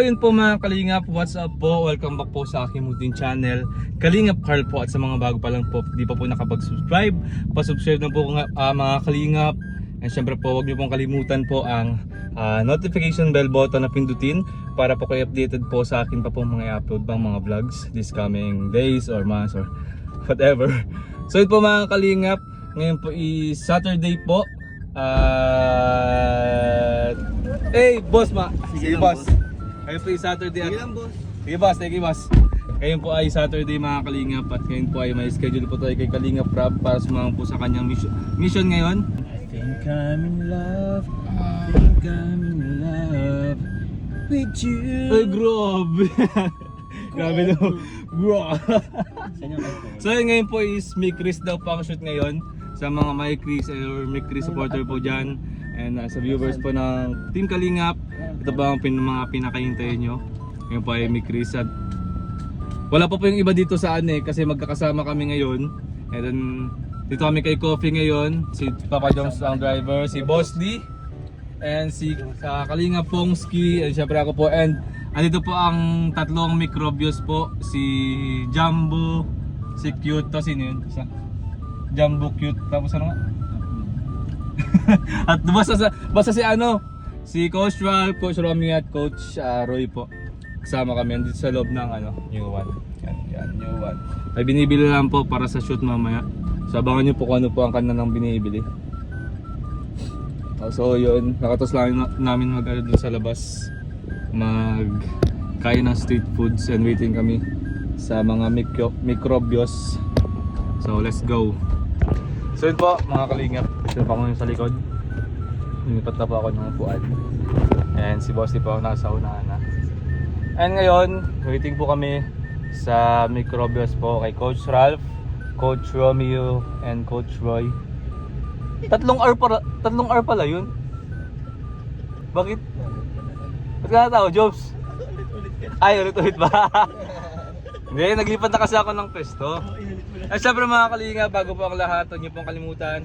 yun po mga Kalingap, what's up po? Welcome back po sa aking munting channel, Kalingap Carl po. At sa mga bago pa lang po, di pa po nakapag-subscribe, pa-subscribe na po mga Kalingap. And syempre po, huwag niyo pong kalimutan po ang notification bell button na pindutin para po kayo updated po sa akin pa po mga upload bang mga vlogs this coming days or months or whatever. So yun po mga Kalingap, ngayon po is Saturday po. Hey boss ma, sige boss. Ngayon po ay Saturday. Sige lang boss. Sige boss, thank you boss. Ngayon po ay Saturday mga Kalingap at ngayon po ay may schedule po tayo kay Kalingap Rob para sumama po sa kanyang mission ngayon. I think I'm in love, I think I'm in love with you. Ay grabe. Grabe no. Bro. So ngayon po is may Chris daw po ang shoot ngayon sa mga may Chris or may Chris supporter po dyan. And sa viewers po ng Team Kalingap, ito ba ang mga pinakahintayin nyo? Ngayon po ay may Chris at wala pa po yung iba dito sa kasi magkakasama kami ngayon. And then dito kami kay Coffee ngayon, si Papa Jones ang driver, si Boss D, and si Kalingap Pongski, and syempre ako po. And andito po ang tatlong microbios po, si Jumbo, si Cute, to sino yun? Jumbo, Cute, tapos ano nga? At basta si Coach Ralph, Coach Romy at Coach Roy po. Kasama kami dito sa loob ng new one. Yan, new one. Ay binibili lang po para sa shoot mamaya. So abangan nyo po kung ano po ang kanilang binibili. So yun, nakatos lang namin dun sa labas. Magkain ng street foods and waiting kami sa mga microbios. So let's go. So yun po mga Kalingap, ito pa ko yung sa likod. Lumipat na po ako ng upuan. And si Boss po nasa unahan na. And ngayon, waiting po kami sa microbios po kay Coach Ralph, Coach Romeo, and Coach Roy. Tatlong hour pala yun. Bakit? Ba't ka natao, Jobs? Ay, ulit-ulit ba? Hindi, naglipat na kasi ako ng pwesto. At syempre mga Kalingap, bago po ang lahat, huwag niyo pong kalimutan,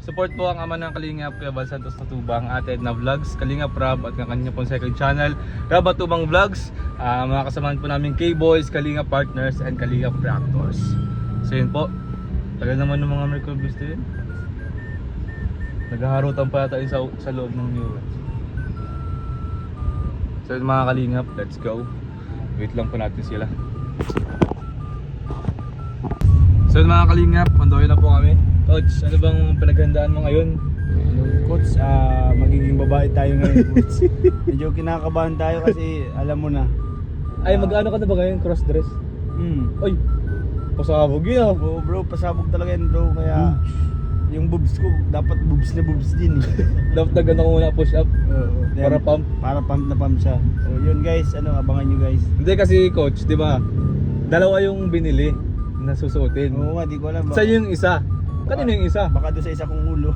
support po ang ama ng Kalingap, Kuya Bal Santos Tatubang, Ate Edna Vlogs, Kalingap Rob at ang kanya pong second channel, Rob Atubang Vlogs. Mga kasamahan po namin K-Boys, Kalingap Partners, and Kalingap Reactors. So yun po, tagal naman ng mga microbios din. Naghaharutan pa tayo sa loob ng new one. So yun mga Kalingap, let's go. Wait lang po natin sila. So yun mga Kalingap, mandoy na po kami. Coach, ano bang pinaghandaan mo ngayon? Coach, magiging babae tayo ngayon, Coach. Medyo kinakabahan tayo kasi alam mo na. Ay, mag-ano ka na ba ngayon? Cross dress? Ay, pasabog yun ah. Oo bro, pasabog talaga yan bro. Kaya yung boobs ko, dapat boobs na boobs din. Dapat na gano'n ko muna push up. Para pump. Para pump na pump siya. So yun guys, abangan nyo guys. Hindi kasi coach, di ba? Dalawa yung binili na susuotin. Oo nga, di ko alam. Sa yung isa. Kanino yung isa? Baka doon sa isa kong ulo.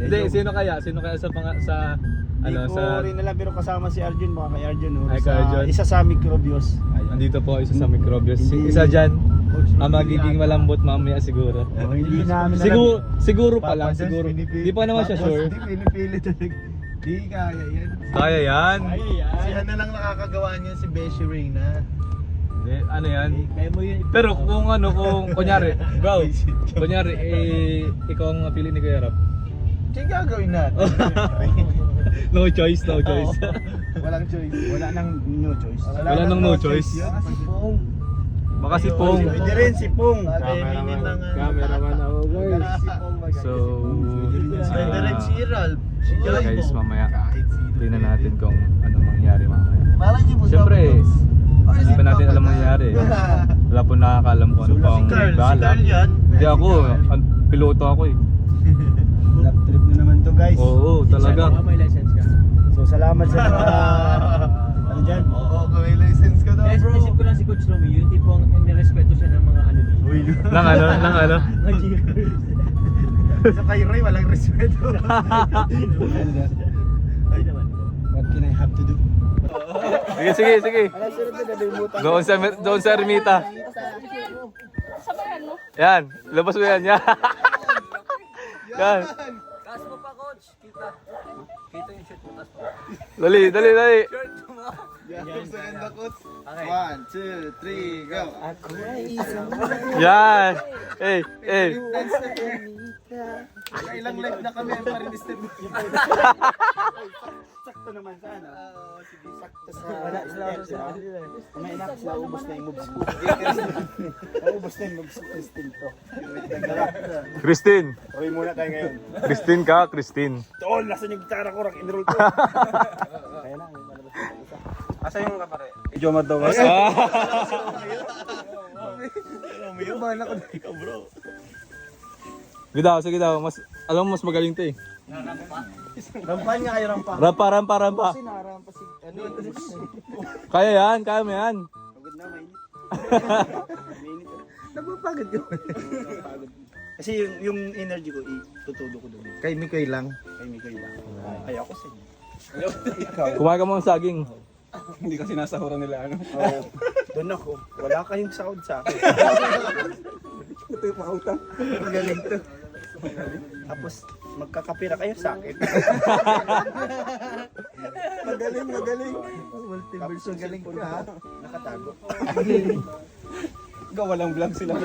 Hindi, sino kaya? Sino kaya sa Hindi ko rin alam, pero kasama si Arjun, baka kay Arjun. Ay, kay Arjun. Isa sa microbios. Andito po isa sa microbios. Hindi. Isa dyan. Magiging malambot mamaya siguro. Hindi namin Siguro pa lang, siguro. Hindi pa naman siya sure. Hindi pinipili talaga. Di kaya yan. Kaya yan. Siya na lang nakakagawa niya, si Beshi Reyna. Hindi, ano yan? Kaya mo yun. Pero kung kunyari, bro, kunyari, ikaw ang pili ni Kuya Rap. Siya gagawin natin. No choice, no choice. Walang choice. Wala nang no choice. Wala nang no choice. Yun. Baka si Pong. Pwede rin si Pong. Cameraman ako So, Pwede rin si Ralph. Si Jumbo. guys, mamaya tingnan natin kung anong mangyari mamaya. Malay niyo po sa Siyempre, vlogs. hindi pa natin alam mangyari. Wala po nakakaalam kung ano pa ang Si Carl bala. yan. Hindi ako, piloto ako eh. Lap trip na naman to guys. Oo, talaga. May license ka. So salamat sa mga ano dyan. Oo, kung may license ka daw bro. Isip ko lang si Coach Romy, yung tipong nirespeto siya ng mga ano dito. Uy, Nang ano? sa kay Ray walang respeto. Ay naman po. What can I have to do? Sige. Doon sa Ermita. Yan, labas mo yan. Yan. Taas mo pa, Coach. Kita yung shoot mo, taas mo. Dali, dali, dali. Second quotes. Okay. 1, 2, 3, go. Ako ay isang Yan. Eh, eh. Ilang live na kami pa rin step. Sakto naman sa ano. Oo, sige. Sakto sa... Wala sila sa May inak sila, ubos na yung moves ko. Ubos na yung moves ko, Christine to. Christine. Uwi muna tayo ngayon. Christine ka, Christine. Tol, nasan yung gitara ko? Rock and roll ko. Kaya na, may malabas na isa. Asa yung kapare? Medyo madawas. Umiyo ba na ko na ikaw, bro? Sige daw, sige daw. Mas, alam mo, mas magaling to eh. Rampahan nga kayo, rampa. Rampa, rampa, rampa. Kasi narampa si... Ano? Kaya yan, kaya mo yan. Pagod na, mainit. Mainit. Nagpapagod ko. Kasi yung energy ko, itutulo ko doon. Kay Mikoy lang. Kay Mikoy lang. Ay ako sa inyo. Kumain ka mo ng saging. Hindi kasi nasahuran nila ano. Oo. Doon ako. Wala kayong sahod sa akin. Ito yung pautang. Magaling to. Tapos magkakapira kayo sa akin. Magaling, magaling. Multiverse ang galing ka ha. Nakatago. Ikaw walang vlog sila.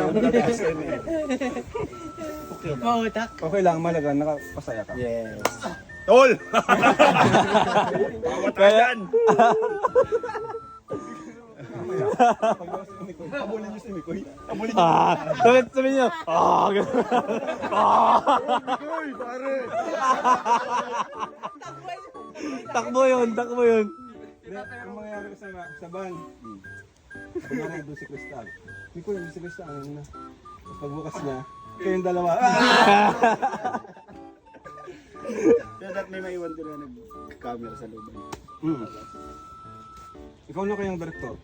Okay lang. Okay lang, malaga. Nakapasaya ka. Yes. Tol! Bawat ayan! Abulin niyo si Mikoy. Abulin niyo. Bakit sabihin nyo? Ganun. Mikoy, pare! Takbo yun, takbo yun. Ang mangyayari ko sa van. Kunyari doon si Crystal. Mikoy, si Crystal. Ano na? Tapos pagbukas niya, kayong dalawa. Kaya dapat may maiwan ko na nag-camera sa loob. Ikaw na kayang director.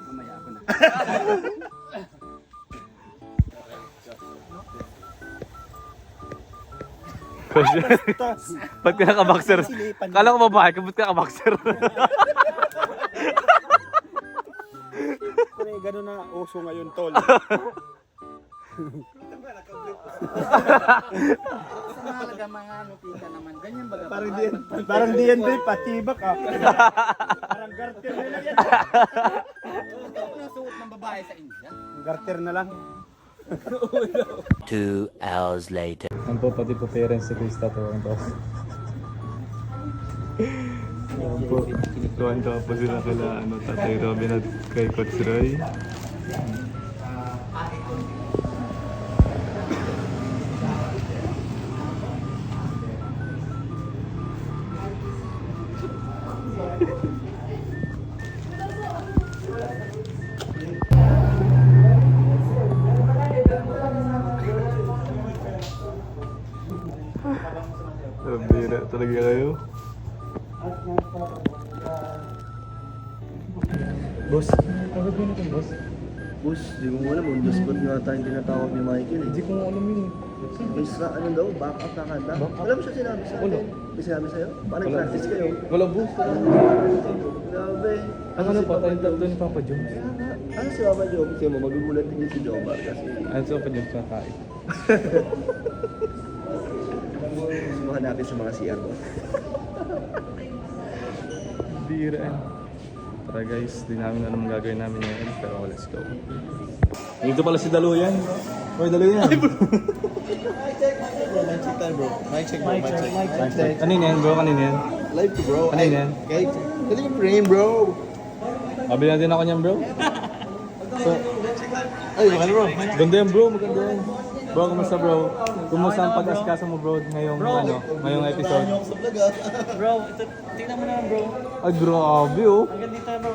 Mamaya ako na. Ba't ka naka-boxer? Kala ko babae ka, ba't ka naka-boxer? Pero gano'n na uso ngayon, tol. Sa mahalaga mga nupita naman. Ganyan ba? Parang di yan, babe, patibak ah. Parang garter na lang yan. Nasuot ng babae sa India. Garter na lang. 2 hours later. Ang po, pati po parents si Krista to. Ang po. Ang po, tuwan-tuwa po sila kila Tatay Robin at kay Coach Roy. Bira talaga kayo. Boss, Bakit mo nito, boss? boss, di mo alam, on the spot nga tayong tinatawag ni Michael eh. Hindi ko alam yun eh. May sa ano daw, back up na kanta. Alam mo siya sinabi sa atin? May sinabi sa'yo? Paano practice kayo? Wala, boss. Grabe. Ang ano pa, tayo tatlo ni Papa Jones. Ano si Papa Jom? Kasi mo, magugulat din si Jomar kasi Ano si Papa Jones sa kain? sumahan natin sa mga CR mo. Bira. Tara guys, di namin alam ang gagawin namin ngayon, pero let's go. Dito pala si Daluyan. Hoy, Daluyan. Mic check tayo bro. Mic check bro. Mic check. Kanina yan, bro? Kanina yan? Live to bro. Ano yan? Okay. Dali yung frame bro. Mabili natin ako niyan, bro. So, Ay, mahal bro. ganda yan, bro. Maganda yan. Bro, kumusta, bro? Kumusta ang pag-askasa mo, bro, ngayong episode? Sa vlog ah. Bro, ito, tingnan mo naman bro. Ay, grabe, oh. Hanggang dito bro.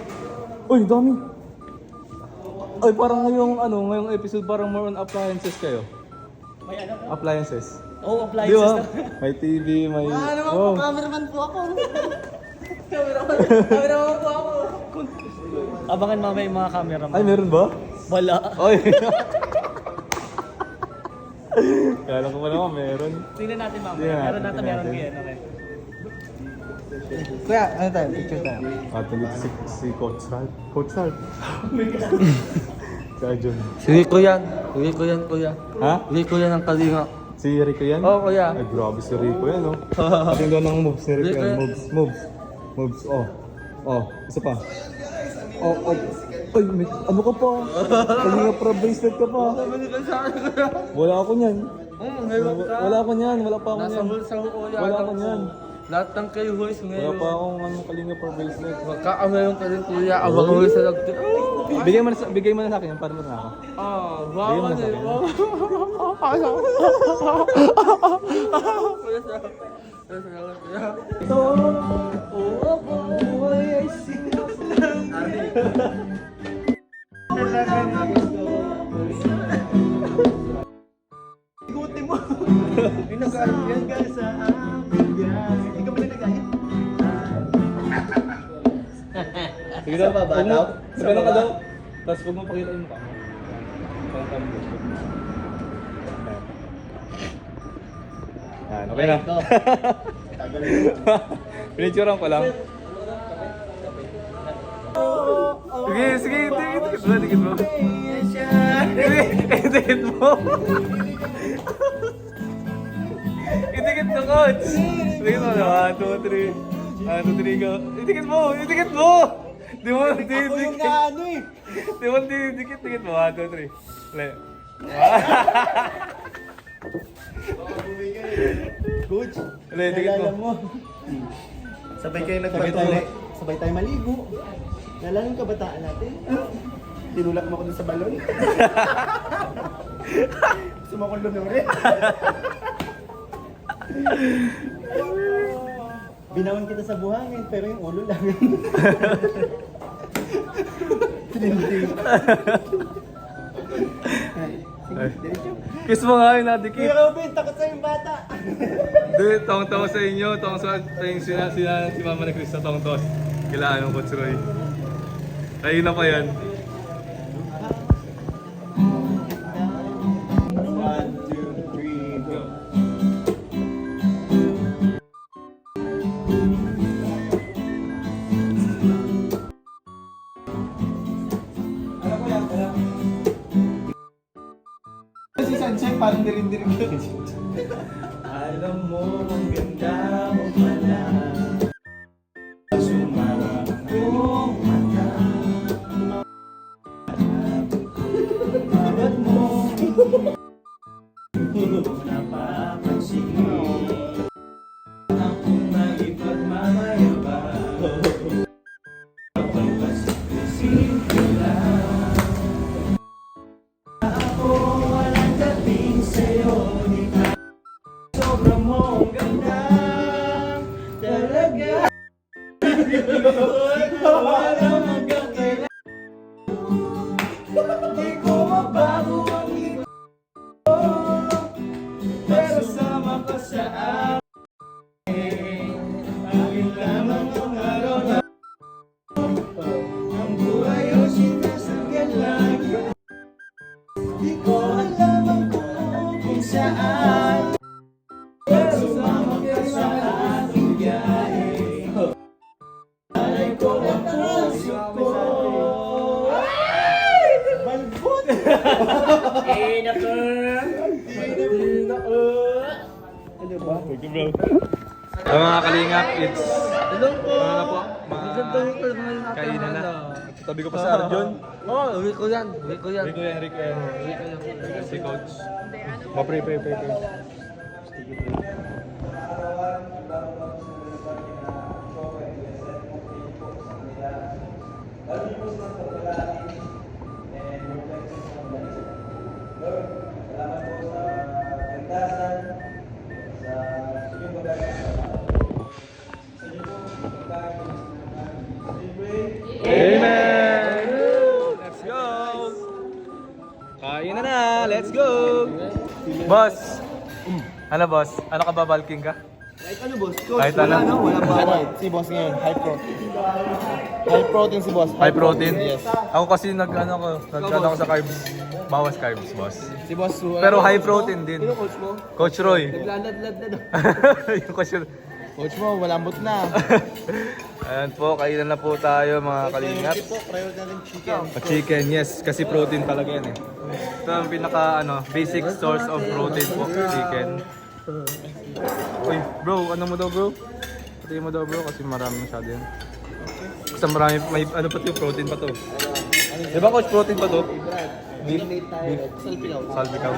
Uy, dami. Ay, parang ngayong episode, parang more on appliances kayo. May ano? Appliances. Oh, Di ba? appliances na. May TV, may... Ano cameraman po ako. Cameraman po ako. Abangan mamaya yung mga camera mo. Ay, meron ba? Wala. Oy. Kala ko pa naman meron. Tingnan natin mamaya. Tingnan Meron natin, natin, meron tingnan kayo. Okay. Kuya, ano tayo? Picture tayo. At nandito si Coach Hart. Coach Hart. Kaya John. Hindi ko yan. Hindi ko yan, kuya. Ha? Hindi ko yan ang kalinga. Si Rico yan? Oo, kuya. Ay, grabe si Rico yan, no? Ating doon ng moves ni Rico Rico yan. yan. Moves. Oh, isa pa. Oh. Ay, ano ka pa? Kalinga pra bracelet ka pa. Wala ako niyan. Ngayon ka. Wala ako niyan. Wala pa ako Nasa niyan. bulsa ko, kuya. Wala ako niyan. Lahat ng kayo, boys, Wala ngayon. pa akong kalinga pra bracelet. Magkakamayon ka rin, kuya. Abang ko sa lagtin. Bigay mo na sa akin yan para na ako. Baka mo na sa na. akin. Ikuti mo. May nag-aayan ka sa akin. Hindi ka ba na nag-aayan? Sige daw, Sa baba daw? Sa Sa ka baba? daw. Tapos huwag mo pakita yung mukha mo. Parang kami gusto. Yan, okay na. Pinicturean ko lang. Sige, dikit mo. Idikit mo. Idikit mo, coach. Idikit mo. 1, 2, 3. 1, 2, 3, go. Idikit mo. Di mo, dikit. Di mo, dikit mo. 1, 2, 3. Play. Coach, Ulit, dikit mo. naalala mo. Sabay kayo nagpatuli. Sabay tayo maligo. Naalala yung kabataan natin. Tinulak mo ko dun sa balon. Gusto mo akong lunurin. Binawan kita sa buhangin, pero yung ulo lang. Tininding. Sige, diretso. Kiss mo nga yun, nadikit. Kuya Robin, takot sa yung bata. Dude, tawang-tawa sa inyo, tawang sa yung si Mama ni Krista, tawang-tawa. Kailangan ng Coach Roy. Tayo na pa yan. 1, 2, 3, go. Si Sunshine parang dirin-dirin ka. Alam mo, ang ganda mo pala. Sumama kong mata. Bawat mo napapansin akong naipagmamayabang. Ako'y pasikusin ko lang. Ako walang dating sa'yo, di ka sobra mong ganda. Talaga walang hanggang kailan. Di ko mabago ang iba, pero sama ka sa akin. Akin lamang ang araw na ang buhay o sinasagyan lang. Di ko alam ang kung saan, pero sumama ka sa aking biyahe. Alay ko ang puso ko. Malbot! Ano ba? Ang mga kalingap, it's... Hello po. Ano na po? Isang tayo ko naman natin. Kainan na. Tabi ko pa sa Arjon. Rico yan. Rico yan. Si Coach. Pre. Amen! Let's go! Kain na! Let's go! Boss! Ano boss? Ano ka ba, bulking ka? Kahit ano boss? Coach, Kahit ano. Walang bawal. Si boss ngayon, high protein. High protein si boss. High protein? Yes. Ako kasi nag-ano ako sa carbs. Bawas carbs, boss. Si boss. Pero high protein din. Sino coach mo? Coach Roy. Naglalad-lad na. Yung coach Coach mo, malambot na. Ayan po, kainan na po tayo mga kalingap. po, priority natin chicken. Chicken, yes, kasi protein talaga yan eh. Ito ang pinaka basic source of protein po, chicken. Uy, bro, ano mo daw bro? Pati mo daw bro kasi marami masyado yan. Kasi marami, may ano pa yung protein pa to. Di ba coach, protein pa to? Beef? Salpikaw.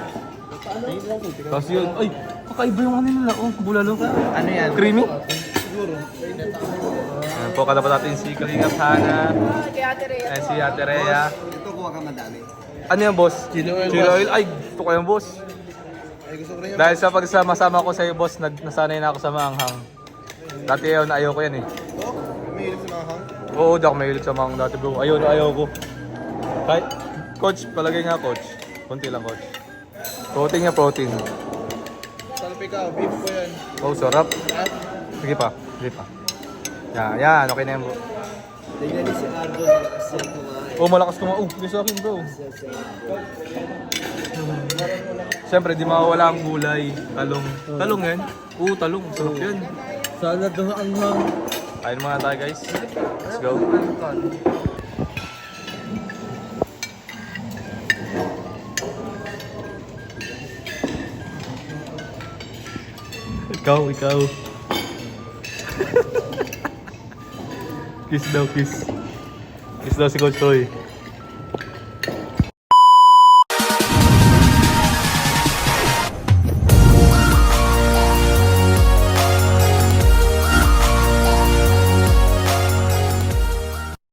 Tapos yun, ay, kakaiba yung ano nila, oh, bulalo. Ano yan? Creamy? Ayan po, katapat natin si Kalingap Hana. Ayan si Ate Rhea. Ito kuha ka madami. Ano yan boss? Chili oil. Ay, gusto ko yung boss. Dahil sa pagsama-sama ko sa iyo boss, nasanay na ako sa maanghang. Dati ayaw ko yan eh. Mahilig sa mahang? Oo, di ako mahilig sa maanghang dati bro. Ayaw ko. Kahit, coach, palagay nga coach. Kunti lang coach. Protein nga protein. Salpikaw, beef po yan. Oh, sarap. Sige pa. Yan, okay na yan bro. Tingnan niyo si Ardo kasi kumain. Oh, malakas kumain. Oh, gusto akin bro. Siyempre, di mawawala ang gulay. Talong. Talong yan? Oo, talong. Sarap yan. Sana doon ang Kain muna tayo guys. Let's go. Ikaw. Kiss daw, kiss. Kiss daw si Coach Roy.